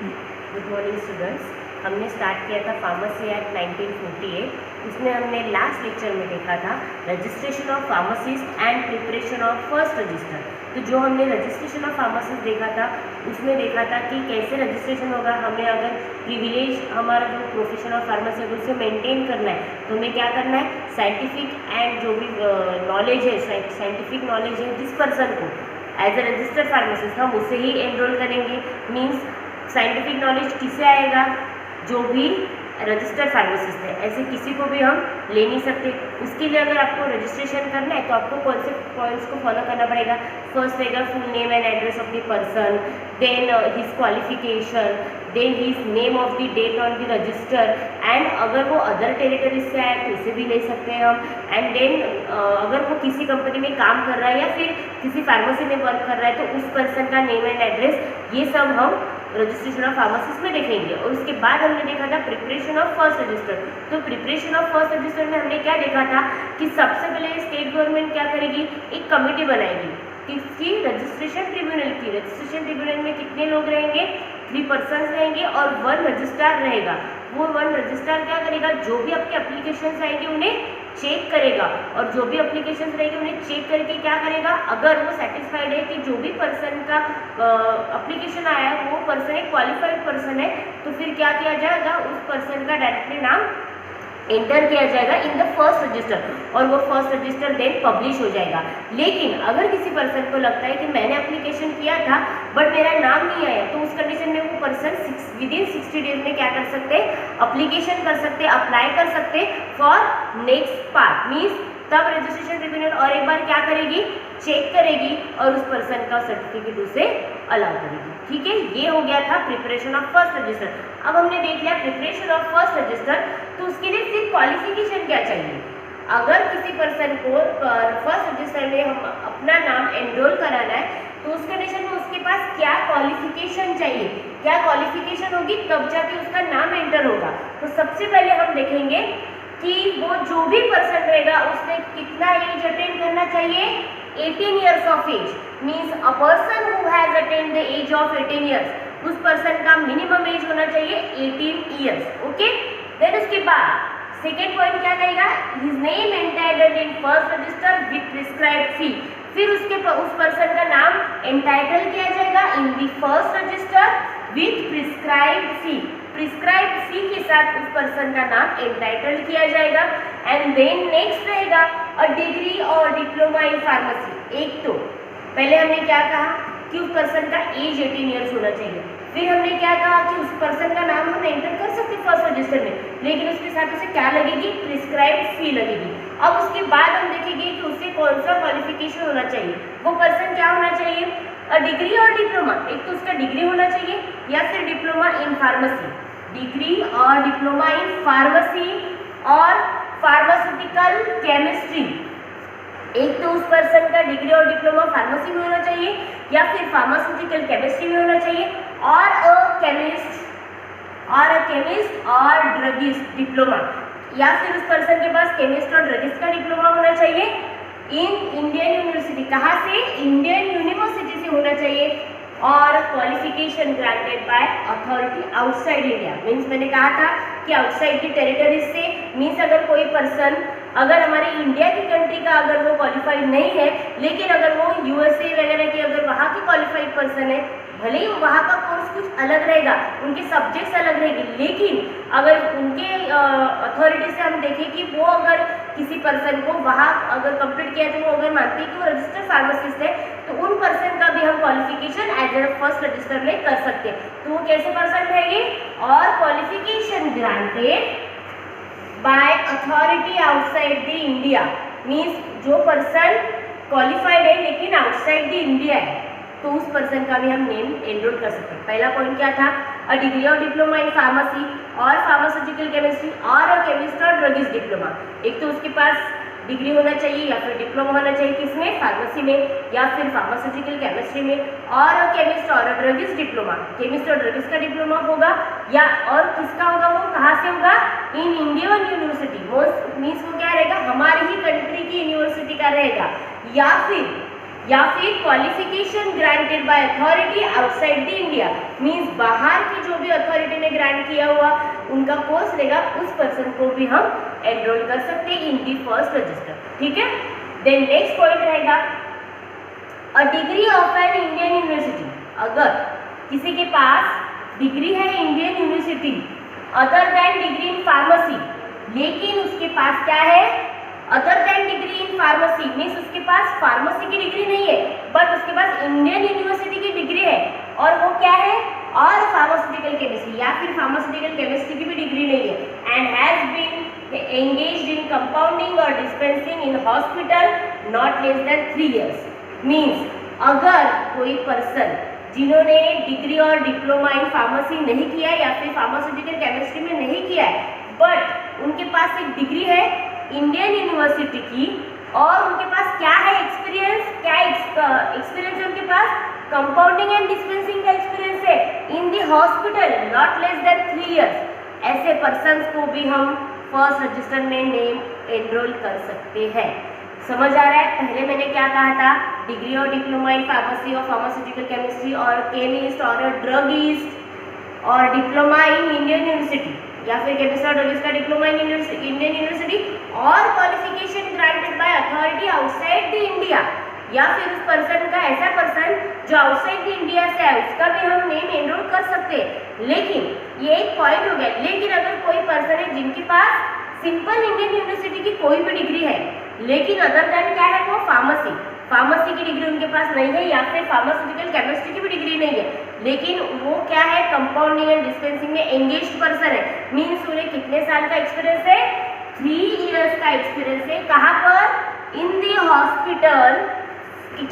Good morning students. हमने start किया था फार्मेसी एक्ट 1948। उसमें हमने लास्ट लेक्चर में देखा था registration of pharmacist and preparation of first register. तो जो हमने रजिस्ट्रेशन ऑफ फार्मासिस्ट देखा था उसमें देखा था कि कैसे रजिस्ट्रेशन होगा। हमें अगर प्रिविलेज हमारा जो प्रोफेशन ऑफ फार्मेसी है उसे मेंटेन करना है तो हमें क्या करना है, साइंटिफिक एंड जो भी नॉलेज है, साइंटिफिक नॉलेज है जिस पर्सन को एज ए रजिस्टर्ड फार्मासिस्ट हम उसे ही एनरोल करेंगे। मीन्स साइंटिफिक नॉलेज किसे आएगा, जो भी रजिस्टर्ड फार्मासिस्ट है, ऐसे किसी को भी हम ले नहीं सकते। उसके लिए अगर आपको रजिस्ट्रेशन करना है तो आपको कौन से पॉइंट्स को फॉलो करना पड़ेगा। फर्स्ट रहेगा full name and address of the person, then his qualification, then his name of the date on the register, and अगर वो अदर टेरिटरीज से आए तो उसे भी ले सकते हैं हम। एंड देन अगर वो किसी कंपनी में काम कर रहा है या फिर किसी फार्मेसी में वर्क कर रहा है तो उस पर्सन का नेम एंड एड्रेस, ये सब हम रजिस्ट्रेशन ऑफ फार्मासिस्ट में देखेंगे। और उसके बाद हमने देखा था प्रिपरेशन ऑफ फर्स्ट रजिस्टर। तो प्रिपरेशन ऑफ फर्स्ट रजिस्टर में हमने क्या देखा था कि सबसे पहले स्टेट गवर्नमेंट क्या करेगी, एक कमेटी बनाएगी किसकी, रजिस्ट्रेशन ट्रिब्यूनल की। रजिस्ट्रेशन ट्रिब्यूनल में कितने लोग रहेंगे, 3 पर्सन्स रहेंगे और 1 रजिस्ट्रार रहेगा। वो 1 रजिस्ट्रार क्या करेगा, जो भी आपके एप्लीकेशन आएंगे उन्हें चेक करेगा और जो भी एप्लीकेशन रहेंगे उन्हें चेक करके क्या करेगा, अगर वो सेटिस्फाइड है कि जो भी पर्सन का एप्लीकेशन आया है वो पर्सन एक क्वालिफाइड पर्सन है तो फिर क्या किया जाएगा, उस पर्सन का डायरेक्टली नाम एंटर किया जाएगा इन द फर्स्ट रजिस्टर और वो फर्स्ट रजिस्टर देन पब्लिश हो जाएगा। लेकिन अगर किसी पर्सन को लगता है कि मैंने एप्लीकेशन किया था बट मेरा नाम नहीं आया तो उस कंडीशन में वो पर्सन विदिन 60 डेज में क्या कर सकते हैं, एप्लीकेशन कर सकते, अप्लाई कर सकते फॉर नेक्स्ट पार्ट। मीन्स तब रजिस्ट्रेशन ट्रिब्यूनल और एक बार क्या करेगी, चेक करेगी और उस पर्सन का सर्टिफिकेट उसे अलाउ करेगी। ठीक है, ये हो गया था प्रिपरेशन ऑफ फर्स्ट रजिस्टर। अब हमने देख लिया प्रिपरेशन ऑफ फर्स्ट रजिस्टर, तो उसके लिए सिर्फ क्वालिफिकेशन क्या चाहिए। अगर किसी पर्सन को फर्स्ट रजिस्टर में हम अपना नाम एनरोल कराना है तो उस कंडीशन में उसके पास क्या क्वालिफिकेशन चाहिए, क्या क्वालिफिकेशन होगी तब जाके उसका नाम एंटर होगा। तो सबसे पहले हम देखेंगे कि वो जो भी पर्सन रहेगा उसने कितना एज अटेंड करना चाहिए, 18 years of age. Means a person who has attend the age of 18 years, उस पर्सन का मिनिमम एज होना चाहिए 18 ईयर्स। ओके, देन उसके बाद सेकेंड पॉइंट क्या कहेगा, his name entitled in first register with prescribed fee. फिर उस पर्सन का नाम एंटाइटल किया जाएगा in the first register with prescribed fee. Prescribed fee के साथ उस पर्सन का नाम एंटाइटल किया जाएगा। एंड देन नेक्स्ट रहेगा अ डिग्री और डिप्लोमा इन फार्मेसी। एक तो पहले हमने क्या कहा कि उस पर्सन का एज 18 ईयर्स होना चाहिए। फिर हमने क्या कहा कि उस पर्सन का नाम हम एंटर कर सकते फर्स्ट रजिस्टर में, लेकिन उसके साथ उसे क्या लगेगी, प्रिस्क्राइब्ड फी लगेगी। अब उसके बाद हम देखेंगे कि उसे कौन सा क्वालिफिकेशन होना चाहिए। वो पर्सन क्या होना चाहिए, डिग्री और डिप्लोमा। एक तो उसका डिग्री होना चाहिए या फिर डिप्लोमा इन फार्मेसी, डिग्री और डिप्लोमा इन फार्मेसी और फार्मास्यूटिकल केमिस्ट्री। एक तो उस पर्सन का डिग्री और डिप्लोमा फार्मेसी में होना चाहिए या फिर फार्मास्यूटिकल केमिस्ट्री में होना चाहिए, और अ केमिस्ट और ड्रगिस्ट डिप्लोमा, या फिर उस पर्सन के पास केमिस्ट और ड्रगिस्ट का डिप्लोमा होना चाहिए इन इंडियन यूनिवर्सिटी। कहाँ से, इंडियन यूनिवर्सिटी से होना चाहिए। और qualification granted by authority outside India. Means मैंने कहा था कि आउटसाइड की टेरिटरीज से, मीन्स अगर कोई पर्सन अगर हमारे इंडिया की कंट्री का अगर वो क्वालिफाइड नहीं है लेकिन अगर वो यूएसए वगैरह की अगर वहाँ की क्वालिफाइड पर्सन है, भले ही वहाँ का कोर्स कुछ अलग रहेगा, उनके सब्जेक्ट्स अलग रहेंगे, लेकिन अगर उनके अथॉरिटी से हम देखें कि वो अगर किसी पर्सन को वहाँ अगर कंप्लीट किया तो वो अगर मानते हैं कि वो रजिस्टर्ड फार्मासिस्ट है तो उन पर्सन का भी हम qualification age a first register में कर सकते हैं। तो वो कैसे पर्सन रहेंगे, और qualification granted by authority outside the India. Means जो पर्सन क्वालिफाइड है लेकिन आउटसाइड द इंडिया है तो उस पर्सन का भी हम नेम एनरोल कर सकते हैं। पहला पॉइंट क्या था, अ डिग्री और डिप्लोमा इन फार्मेसी और फार्मास्यूटिकल केमिस्ट्री और अ केमिस्ट और ड्रगिस्ट डिप्लोमा। एक तो उसके पास डिग्री होना चाहिए या फिर डिप्लोमा होना चाहिए, किसमें, फार्मेसी में या फिर फार्मास्यूटिकल केमिस्ट्री में, और अ केमिस्ट और अ ड्रगिस्ट डिप्लोमा, केमिस्ट और ड्रगिस्ट का डिप्लोमा होगा, या और किसका होगा, वो कहाँ से होगा, इन इंडियन यूनिवर्सिटी। मीन्स वो क्या रहेगा, हमारी ही कंट्री की यूनिवर्सिटी का रहेगा, या फिर qualification granted by authority outside the India. Means बाहर की जो भी अथॉरिटी ने ग्रांट किया हुआ उनका कोर्स रहेगा, उस पर्सन को भी हम एनरोल कर सकते हैं इन दी फर्स्ट रजिस्टर। ठीक है, देन नेक्स्ट पॉइंट रहेगा a degree of an Indian university. अगर किसी के पास डिग्री है Indian university other than degree in pharmacy, लेकिन उसके पास क्या है other than degree in pharmacy, means उसके पास फार्मेसी की डिग्री नहीं है बट उसके पास इंडियन यूनिवर्सिटी की डिग्री है, और वो क्या है और फार्मास्यूटिकल केमिस्ट्री या फिर फार्मास्यूटिकल केमिस्ट्री की भी डिग्री नहीं है, and has been engaged in compounding और dispensing in hospital not less than 3 years। Means अगर कोई पर्सन जिन्होंने डिग्री और डिप्लोमा इन फार्मेसी नहीं किया है या फिर फार्मास्यूटिकल केमिस्ट्री में नहीं किया है बट उनके पास एक डिग्री है इंडियन यूनिवर्सिटी की, और उनके पास क्या है एक्सपीरियंस, क्या एक्सपीरियंस है उनके पास कंपाउंडिंग एंड डिस्पेंसिंग का एक्सपीरियंस है in the hospital not less than 3 years, ऐसे पर्सन्स को भी हम फर्स्ट रजिस्टर में नेम एनरोल कर सकते हैं। समझ आ रहा है? पहले मैंने क्या कहा था, डिग्री और डिप्लोमा इन फार्मेसी और फार्मास्यूटिकल केमिस्ट्री और केमिस्ट और ड्रगिस्ट और डिप्लोमा इन इंडियन यूनिवर्सिटी या फिर केमिस्ट और ड्रगिस्ट का डिप्लोमा इन इंडियन यूनिवर्सिटी और qualification granted by authority outside the India, या फिर उस पर्सन का ऐसा पर्सन जो आउटसाइड द इंडिया से है उसका भी हम नेम एनरोल कर सकते हैं। लेकिन ये एक पॉइंट हो गया, लेकिन अगर कोई पर्सन है जिनके पास सिंपल इंडियन यूनिवर्सिटी की कोई भी डिग्री है लेकिन अदर देन क्या है वो फार्मेसी की डिग्री उनके पास नहीं है या फिर फार्मास्यूटिकल केमिस्ट्री की भी डिग्री नहीं है, लेकिन वो क्या है कंपाउंडिंग एंड डिस्पेंसिंग में एंगेज्ड पर्सन है, मीन्स उन्हें कितने साल का एक्सपीरियंस है 3 years का एक्सपीरियंस है। कहाँ पर इन दी हॉस्पिटल,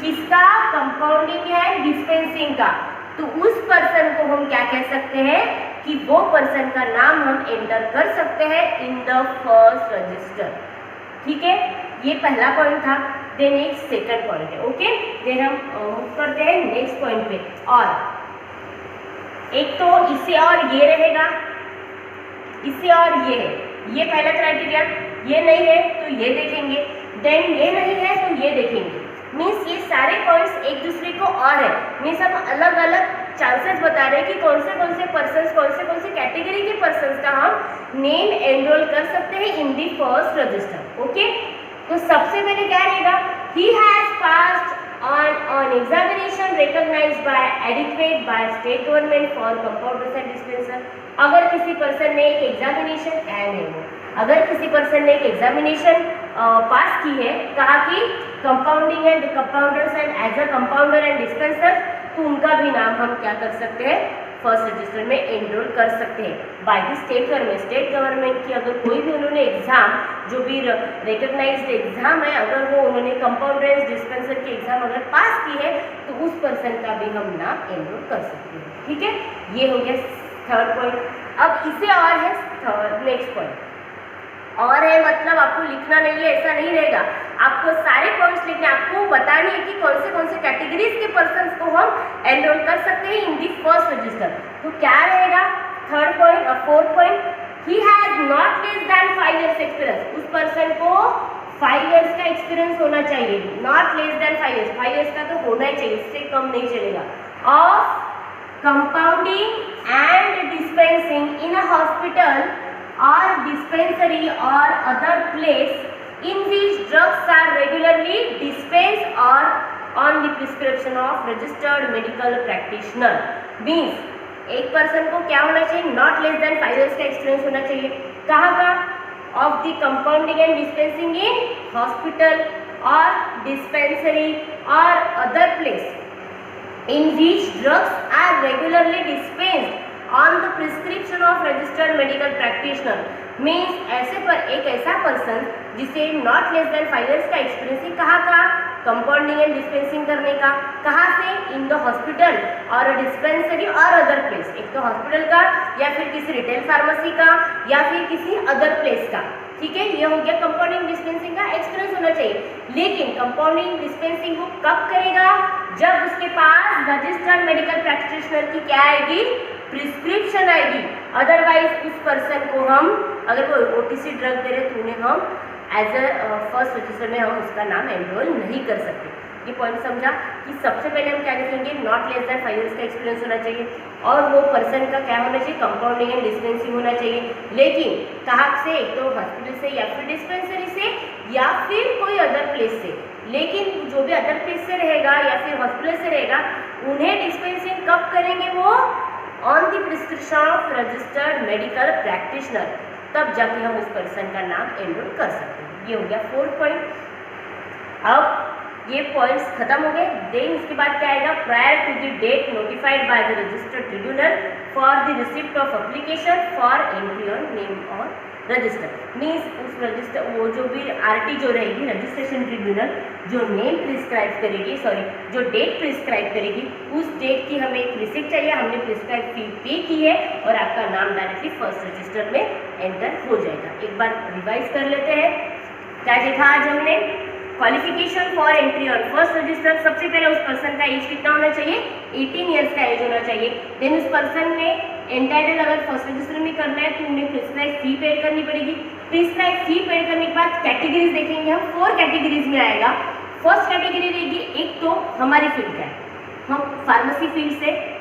किसका कंपाउंडिंग है डिस्पेंसिंग का, तो उस पर्सन को हम क्या कह सकते हैं कि वो पर्सन का नाम हम एंटर कर सकते हैं इन द फर्स्ट रजिस्टर। ठीक है, ये पहला पॉइंट था। देन एक सेकंड पॉइंट है, ओके। देन हम मूव करते हैं नेक्स्ट पॉइंट पे, और एक तो इससे और ये रहेगा, इससे और ये है, ये पहला क्राइटेरिया, ये नहीं है तो ये देखेंगे, देन ये नहीं है तो ये देखेंगे, मीन्स ये सारे पॉइंट्स एक दूसरे को और है, मीन्स हम अलग अलग चांसेस बता रहे हैं कि कौन से पर्सन्स कौन से कैटेगरी के पर्सन्स का हम नेम एनरोल कर सकते हैं इन दी फर्स्ट रजिस्टर। ओके, तो सबसे पहले क्या रहेगा, he has passed on examination recognized by adequate by state government for compounders and dispenser। अगर किसी पर्सन ने एक एग्जामिनेशन अगर किसी पर्सन ने एक एग्जामिनेशन पास की है, कहा कि compounding and compounders and as a compounder and dispenser, तो उनका भी नाम हम क्या कर सकते हैं फर्स्ट रजिस्टर में एनरोल कर सकते हैं by the state government. State government की अगर कोई भी उन्होंने एग्जाम जो भी रिकॉग्नाइज्ड एग्जाम है, अगर वो उन्होंने कंपाउंडर डिस्पेंसर की एग्जाम अगर पास की है तो उस पर्सन का भी हम नाम एनरोल कर सकते हैं। ठीक है, ये हो गया थर्ड पॉइंट। अब इसे और है नेक्स्ट पॉइंट, और है मतलब आपको लिखना नहीं है ऐसा नहीं रहेगा, आपको सारे पॉइंट्स लिखने, आपको बतानी है कि कौन से कैटेगरीज के पर्सन्स को हम एनरोल कर सकते हैं इन दी फर्स्ट रजिस्टर। तो क्या रहेगा थर्ड पॉइंट और fourth point, he has not less then 5 years experience. उस पर्सन को 5 years का एक्सपीरियंस होना चाहिए, not less then 5 years, 5 years का तो होना ही चाहिए, उससे कम नहीं चलेगा। Of compounding and dispensing in a hospital or dispensary or other place in which drugs are regularly dispensed or on the prescription of registered medical practitioner। means एक person को क्या होना चाहिए, नॉट लेस देन 5 years का experience होना चाहिए। कहाँ का, of the compounding and dispensing in hospital और डिस्पेंसरी और other place in which drugs are regularly dispensed on the prescription of registered medical practitioner। Means ऐसे पर एक ऐसा पर्सन जिसे नॉट लेस देन 5 years का एक्सपीरियंस है, कहाँ का, कंपाउंडिंग एंड डिस्पेंसिंग करने का, कहाँ से, इन द हॉस्पिटल और डिस्पेंसरी और अदर प्लेस, एक तो हॉस्पिटल का या फिर किसी रिटेल फार्मेसी का या फिर किसी अदर प्लेस का। ठीक है, ये हो गया कंपाउंडिंग डिस्पेंसिंग का एक्सपीरियंस होना चाहिए। लेकिन कंपाउंडिंग डिस्पेंसिंग वो कब करेगा, जब उसके पास रजिस्टर्ड मेडिकल प्रैक्टिशनर की क्या आएगी, प्रिस्क्रिप्शन आएगी। अदरवाइज उस पर्सन को हम, अगर कोई OTC ड्रग दे रहे तो उन्हें हम एज अ फर्स्ट रजिस्टर में हम उसका नाम एनरोल नहीं कर सकते। ये पॉइंट समझा कि सबसे पहले हम क्या देखेंगे, नॉट लेस देन 5 इयर्स का एक्सपीरियंस होना चाहिए और वो पर्सन का क्या होना चाहिए, कंपाउंडिंग एंड डिस्पेंसिंग होना चाहिए। लेकिन कहाँ से, एक तो हॉस्पिटल से या फिर डिस्पेंसरी से या फिर कोई अदर प्लेस से। लेकिन जो भी अदर प्लेस से रहेगा या फिर हॉस्पिटल से रहेगा, उन्हें डिस्पेंसिंग कब करेंगे, वो on the prescription of registered medical practitioner, तब जाके हम उस पर्सन का नाम एनरोल कर सकते हैं। ये हो गया 4th पॉइंट। अब ये पॉइंट्स खत्म हो गए। देन इसके बाद क्या आएगा, prior to the date notified by the registered tribunal for the receipt of application for entry on name और रजिस्टर। मीन्स उस रजिस्टर, वो जो भी आरटी जो रहेगी, रजिस्ट्रेशन ट्रिब्यूनल जो नेम प्रिस्क्राइब करेगी, सॉरी जो डेट प्रिस्क्राइब करेगी, उस डेट की हमें एक रिसिप्ट चाहिए। हमने प्रिस्क्राइब फी पे की है और आपका नाम डायरेक्टली फर्स्ट रजिस्टर में एंटर हो जाएगा। एक बार रिवाइज कर लेते हैं। क्या देखा आज हमने, qualification for entry on first resistor. सबसे पहले उस पर्सन का एज कितना होना चाहिए, 18 ईयर्स का एज होना चाहिए। देन उस पर्सन ने एंटाइटल अगर फर्स्ट रजिस्टर में करना है तो उन्हें प्रिस्क्राइब फी पेड करनी पड़ेगी। प्रिस्क्राइब फी पेड करने के बाद कैटेगरीज देखेंगे हम, 4 कैटेगरीज में आएगा। फर्स्ट कैटेगरी रहेगी, एक तो हमारी फील्ड का है, हम फार्मेसी फील्ड से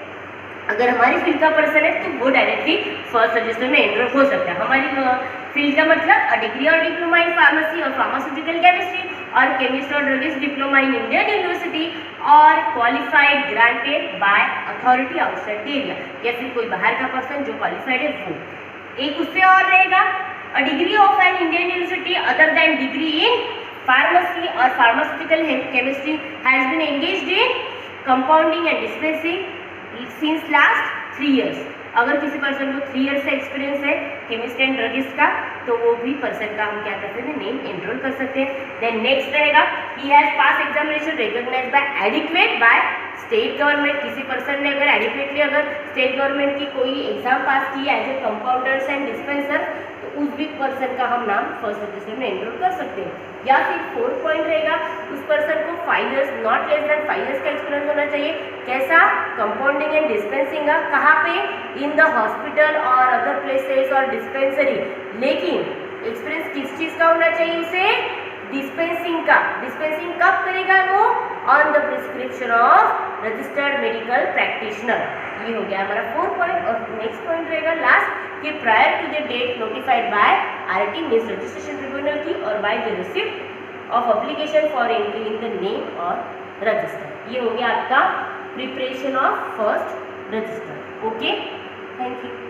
अगर हमारी फील्ड का पर्सन है तो वो डायरेक्टली फर्स्ट रजिस्टर में एनरोल हो सकता है। हमारी फील्ड का मतलब डिग्री और डिप्लोमा इन फार्मेसी और फार्मास्यूटिकल केमिस्ट्री और केमिस्ट और druggist diploma in Indian university और qualified granted by authority outside the area, या फिर कोई बाहर का पर्सन जो क्वालिफाइड है वो। एक उससे और रहेगा, a degree of an Indian university other than degree in pharmacy और pharmaceutical chemistry has been engaged in compounding and dispensing since last 3 years. अगर किसी पर्सन को 3 इयर्स का एक्सपीरियंस है केमिस्ट एंड ड्रगिस्ट का, तो वो भी पर्सन का हम क्या करते हैं, नेम एनरोल कर सकते हैं। देन नेक्स्ट रहेगा, he has pass examination recognised by adequate by state government. किसी पर्सन ने अगर एडिक्वेटली अगर स्टेट गवर्नमेंट की कोई एग्जाम पास की है as a compounders and dispenser, तो उस भी पर्सन का हम नाम फर्स्ट रजिस्टर में एनरोल कर सकते हैं। या फिर 4th पॉइंट रहेगा, उस पर्सन को 5 years not less then 5 years का एक्सपीरियंस होना चाहिए। कैसा, कंपाउंडिंग एंड डिस्पेंसिंग का, कहाँ पे, इन द हॉस्पिटल और अदर प्लेसेस और डिस्पेंसरी। लेकिन एक्सपीरियंस किस चीज़ का होना चाहिए उसे, डिस्पेंसिंग का। डिस्पेंसिंग कब करेगा वो, on the prescription of registered medical practitioner. ये हो गया हमारा 4th पॉइंट। और नेक्स्ट पॉइंट रहेगा लास्ट, कि prior to the date notified by RT means registration tribunal की और by the receipt of application for entry in the name और रजिस्टर। ये हो गया आपका preparation of first register. Okay, thank you.